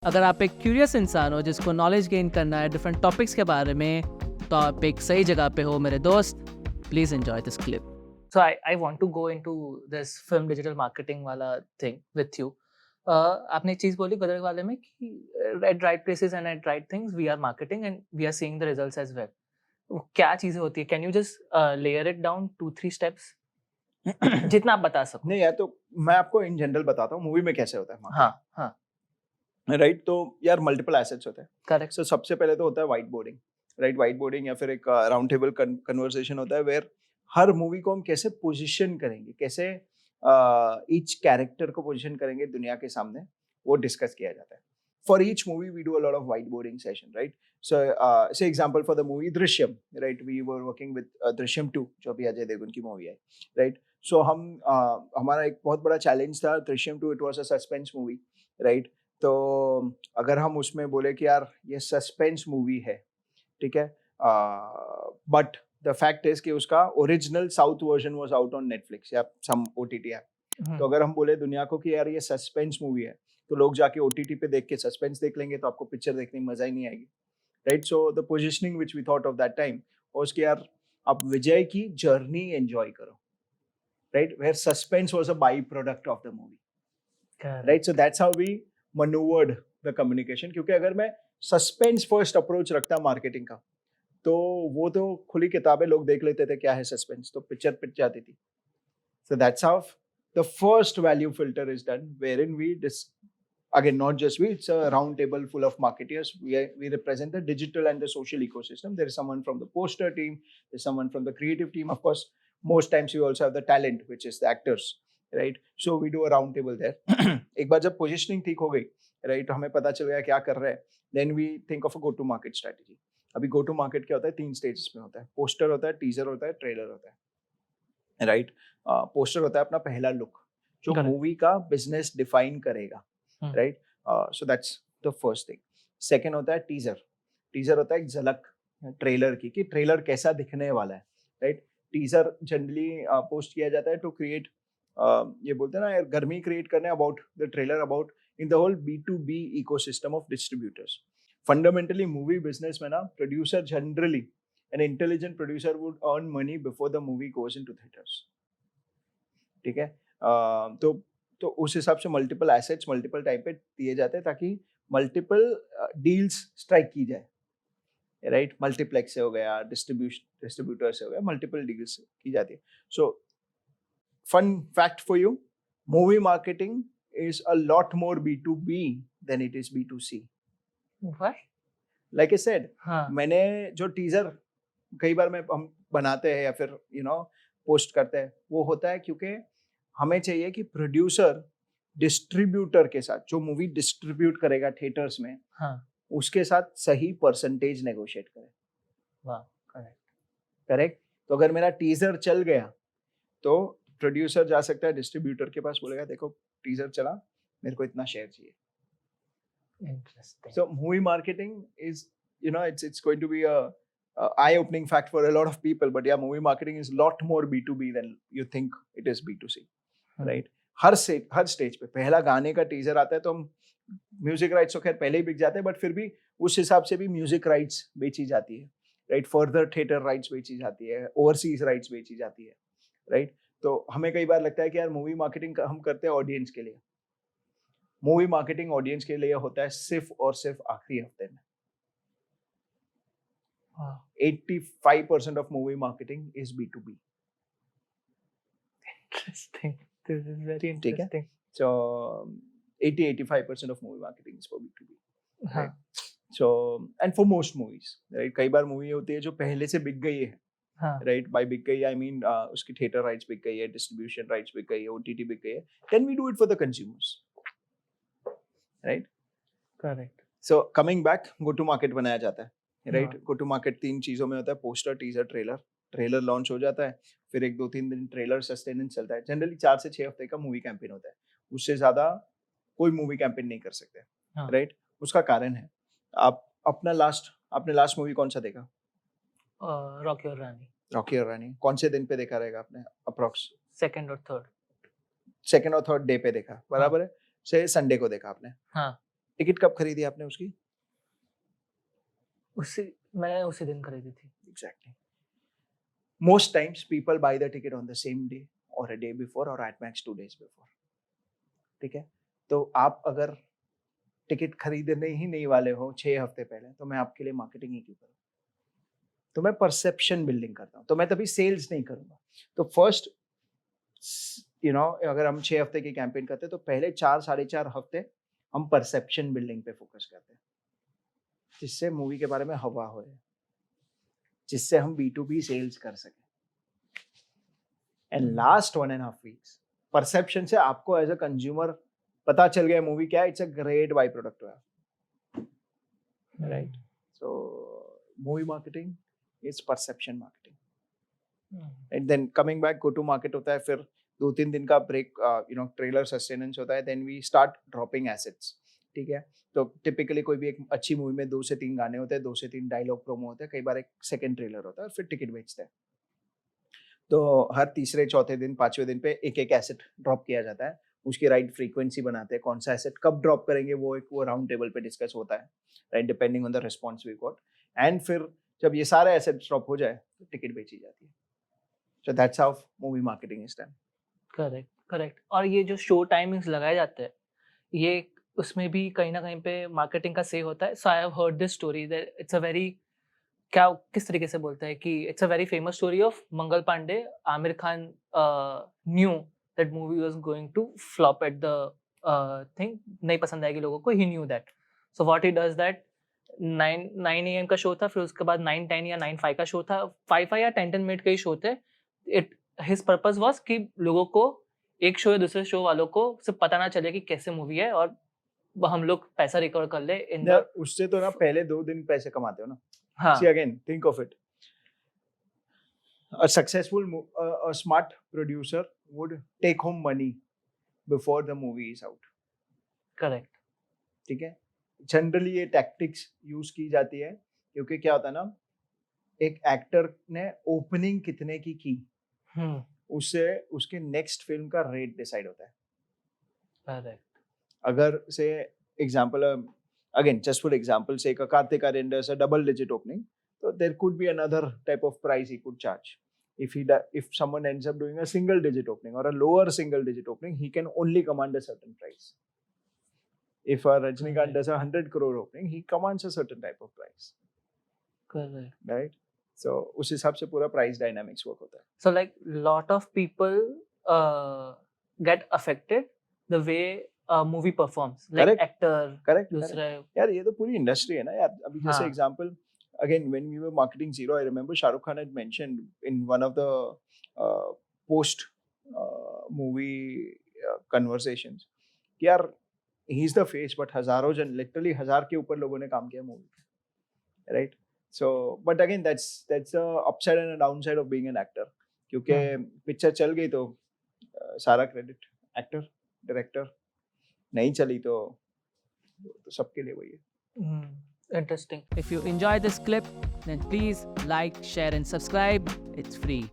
अगर आप एक क्यूरियस इंसान हो जिसको नॉलेज गेन करना है डिफरेंट टॉपिक्स के बारे में, तो आप एक सही जगह पे हो मेरे दोस्त. Please enjoy this clip. So I want to go into this film digital marketing वाला thing with you. आपने एक चीज़ बोली गदर वाले में कि at right places and at right things we are marketing and we are seeing the results as well. वो क्या चीज़ें होती है? Can you just layer it down 2-3 steps? जितना आप बता सको. नहीं यार, तो मैं आपको इन जनरल बताता हूँ मूवी में कैसे होता है हाँ हाँ राइट. तो यार मल्टीपल एसेट्स होते हैं. करेक्ट. सो सबसे पहले तो होता है white boarding. Right, white boarding या फिर एक राउंड टेबल कन्वर्सेशन होता है वेयर हर मूवी को हम कैसे पोजीशन करेंगे, कैसे ईच कैरेक्टर को पोजीशन करेंगे दुनिया के सामने, वो डिस्कस किया जाता है. For each movie we do a lot of white boarding session. Right, so example for the movie Drishyam. Right, we were working with Drishyam 2 जो अभी अजय देवगन की मूवी है. राइट, सो हम हमारा एक बहुत बड़ा चैलेंज था Drishyam 2. It was a suspense movie. Right, तो अगर हम उसमें बोले कि यार ये सस्पेंस मूवी है, ठीक है, बट द फैक्ट इज कि उसका original south version was out on Netflix या सम ओटीटी ऐप. तो अगर हम बोले दुनिया को कि यार ये सस्पेंस मूवी है, तो लोग जाके ओटीटी पे देख के सस्पेंस देख लेंगे, तो आपको पिक्चर देखने में मजा ही नहीं आएगी. Right, so the positioning which we thought of that time was कि यार आप विजय की जर्नी एंजॉय करो. Right, where suspense was a byproduct of the movie. Right, so that's how we manoeuvred the communication. क्योंकि अगर मैं suspense first approach रखता marketing का, तो वो तो खुली किताबें लोग देख लेते थे क्या है सस्पेंस, तो पिक्चर पिट जाती थी. सो that's how the first value filter is done, wherein we again not just we, it's a round table full of marketeers. We represent the digital and the social ecosystem. There is someone from the poster team, there's someone from the creative team, of course. Most times we also have the talent, which is the actors. Right, so we do a round table there. एक बार जब positioning ठीक हो गई, right, हमें पता चल गया क्या कर रहे हैं, then we think of a go to market strategy. अभी गो टू मार्केट क्या होता है, 3 स्टेजेस में होता है. पोस्टर होता है, टीजर होता है, ट्रेलर होता है. राइट, पोस्टर होता है अपना पहला लुक जो मूवी का बिजनेस डिफाइन करेगा. Right, so that's the first thing. Second होता है टीजर. टीजर होता है एक झलक ट्रेलर की कि ट्रेलर कैसा दिखने वाला है. राइट, टीजर जनरली पोस्ट किया जाता है टू क्रिएट, ये बोलते हैं ना यार, गर्मी क्रिएट करने about the trailer, about in the whole B2B ecosystem of distributors. Fundamentally movie business में ना producer generally, an intelligent producer would earn money before the movie goes into theaters. ठीक है, तो उस हिसाब से मल्टीपल एसेट्स मल्टीपल टाइप पे दिए जाते हैं ताकि मल्टीपल डील्स स्ट्राइक की जाए. राइट, मल्टीप्लेक्स से हो गया, डिस्ट्रीब्यूटर से हो गया, मल्टीपल डील्स की जाती है. So fun fact for you, movie marketing is a lot more B2B than it is B2C. Why? Like I said, हाँ. मैंने जो टीजर कई बार हम बनाते हैं या फिर पोस्ट करते हैं, वो होता है क्योंकि हमें चाहिए कि प्रोड्यूसर डिस्ट्रीब्यूटर के साथ, जो मूवी डिस्ट्रीब्यूट करेगा थिएटर्स में, हाँ. उसके साथ सही परसेंटेज नेगोशिएट करे. वाह, करेक्ट. करेक्ट, तो अगर मेरा टीजर चल गया तो प्रोड्यूसर जा सकता है डिस्ट्रीब्यूटर के पास, बोलेगा देखो टीजर चला, मेरे को इतना शेयर चाहिए. Interesting. So movie marketing is, it's going to be a eye-opening fact for a lot of people, but yeah, movie marketing is a lot more B2B than you think it is B2C. Right? Her stage पे पहला गाने का teaser आता है तो हम music rights तो खैर पहले ही बिक जाते हैं, बट फिर भी उस हिसाब से भी म्यूजिक राइट्स बेची जाती है. राइट, फर्दर थिएटर राइट्स बेची जाती है, ओवरसीज राइट्स बेची जाती है. राइट, तो हमें कई बार लगता है कि यार मूवी मार्केटिंग हम करते हैं ऑडियंस के लिए. मूवी मार्केटिंग ऑडियंस के लिए होता है सिर्फ और सिर्फ आखिरी हफ्ते में. 85% of movie marketing is B2B. Interesting. This is very ठीक है, interesting. so 80-85% of movie marketing is for B2B. हाँ. Right? So and for most movies, right? कई बार मूवी होती है जो पहले से बिक गई है. हाँ. Right, by बिक गई I mean उसकी थिएटर राइट्स बिक गई है, डिस्ट्रीब्यूशन राइट्स बिक गई है, OTT बिक गई है. Then we do it for the consumers. Right? Correct. So coming back, go to market बनाया जाता है. राइट, हाँ. गो टू मार्केट 3 चीजों में होता है, poster, teaser, trailer. Trailer launch हो जाता है, फिर 1-2-3 दिन ट्रेलर सस्टेनेंस चलता है. जनरली 4 से 6 हफ्ते का मूवी कैंपेन होता है, उससे ज्यादा कोई मूवी कैंपेन नहीं कर सकते. हाँ. राइट, उसका कारण है, आपने लास्ट मूवी कौन सा देखा? रॉकी और रानी. रॉकी और रानी कौन से दिन पे देखा रहेगा आपने? अप्रॉक्स सेकंड और थर्ड डे पे देखा, बराबर है, से संडे को देखा आपने. हाँ. टिकट कब खरीदी आपने उसकी? मैंने उसी दिन खरीदी थी. Exactly. Most times people buy the ticket on the same day or a day before or at max 2 days before. ठीक है, तो आप अगर टिकट खरीदने ही नहीं वाले हो 6 हफ्ते पहले, तो मैं आपके लिए मार्केटिंग ही क्यों करूँ? तो मैं परसेप्शन बिल्डिंग करता हूँ, तो मैं तभी सेल्स नहीं करूँगा. तो फर्स्ट अगर हम 6 हफ्ते की कैंपेन करते हैं तो पहले 4 साढ़े 4 हफ्ते हम परसेप्शन बिल्डिंग पे फोकस करते हैं, जिससे मूवी के बारे में हवा हो, जिससे हम B2B सेल्स कर सकें. एंड लास्ट 1.5 वीक्स परसेप्शन से आपको एज अ कंज्यूमर पता चल गया मूवी क्या है. It's a great by product, right? So movie marketing is perception marketing. And then coming back, go to market होता है, फिर 2-3 दिन का ब्रेक, ट्रेलर सस्टेनेंस होता है, then we start dropping assets. ठीक है, तो टिपिकली कोई भी एक अच्छी मूवी में 2 से 3 गाने होते हैं, 2 से 3 डायलॉग प्रोमो होते हैं, कई बार एक सेकंड ट्रेलर होता है और फिर टिकट बेचते हैं. तो हर तीसरे चौथे दिन 5वें दिन पे एक एक एसेट ड्रॉप किया जाता है, उसकी राइट फ्रीक्वेंसी बनाते हैं, कौन सा एसेट कब ड्रॉप करेंगे वो राउंड टेबल पे डिस्कस होता है, right, depending on the response we got. And फिर जब ये सारे एसेट्स ड्रॉप हो जाए तो टिकट बेची जाती है. सो that's how movie marketing is done. Correct. और ये जो शो टाइमिंग्स लगाए जाते हैं, ये उसमें भी कहीं ना कहीं पे मार्केटिंग का से होता है. So I have heard this story that it's a very, क्या किस तरीके से बोलते हैं कि it's a very famous story of Mangal Pandey. Aamir Khan knew that movie was going to flop at the thing, नहीं पसंद आएगी लोगों को. He knew that. So what he does that, 9 AM का शो था, फिर उसके बाद 9:10 या 9:05 का शो था, 5 या 10 मिनट के ही शो थे. इट हिज पर्पस वाज कि लोगों को एक शो या दूसरे शो वालों को सिर्फ पता ना चले कि कैसे मूवी है, और हम लोग पैसा रिकवर कर ले इन द. उससे तो ना पहले 2 दिन पैसे कमाते हो ना. हाँ. See again, think of it. A successful, a smart producer would take home money before the movie is out. Correct. ठीक है, जनरली ये टैक्टिक्स यूज की जाती है क्योंकि क्या होता है ना, एक एक्टर ने ओपनिंग कितने की उससे उसके नेक्स्ट फिल्म का रेट डिसाइड होता है. करेक्ट. अगर से example, again just for example, say Kartik Aaryan does a double digit opening, so there could be another type of price he could charge. If someone ends up doing a single digit opening or a lower single digit opening, he can only command a certain price. If a Rajinikanth does a 100 crore opening, he commands a certain type of price. Correct. Right? So उस हिसाब से पूरा price dynamics work होता है. So like lot of people get affected the way a movie performs, like Correct. actor. Correct. दूसरे. यार ये तो पूरी इंडस्ट्री है ना यार. अभी जैसे हाँ. Example, again when we were marketing Zero, I remember Shah Rukh Khan had mentioned in one of the post movie conversations कि यार he is the face, but हजारों जन, literally 1000 के ऊपर लोगों ने काम किया मूवी पे, right? So but again that's the upside and a downside of being an actor, क्योंकि पिक्चर चल गई तो सारा क्रेडिट एक्टर डायरेक्टर, नहीं चली तो सबके लिए वही है. Interesting. If you enjoy this clip, then please like, share and subscribe. It's free.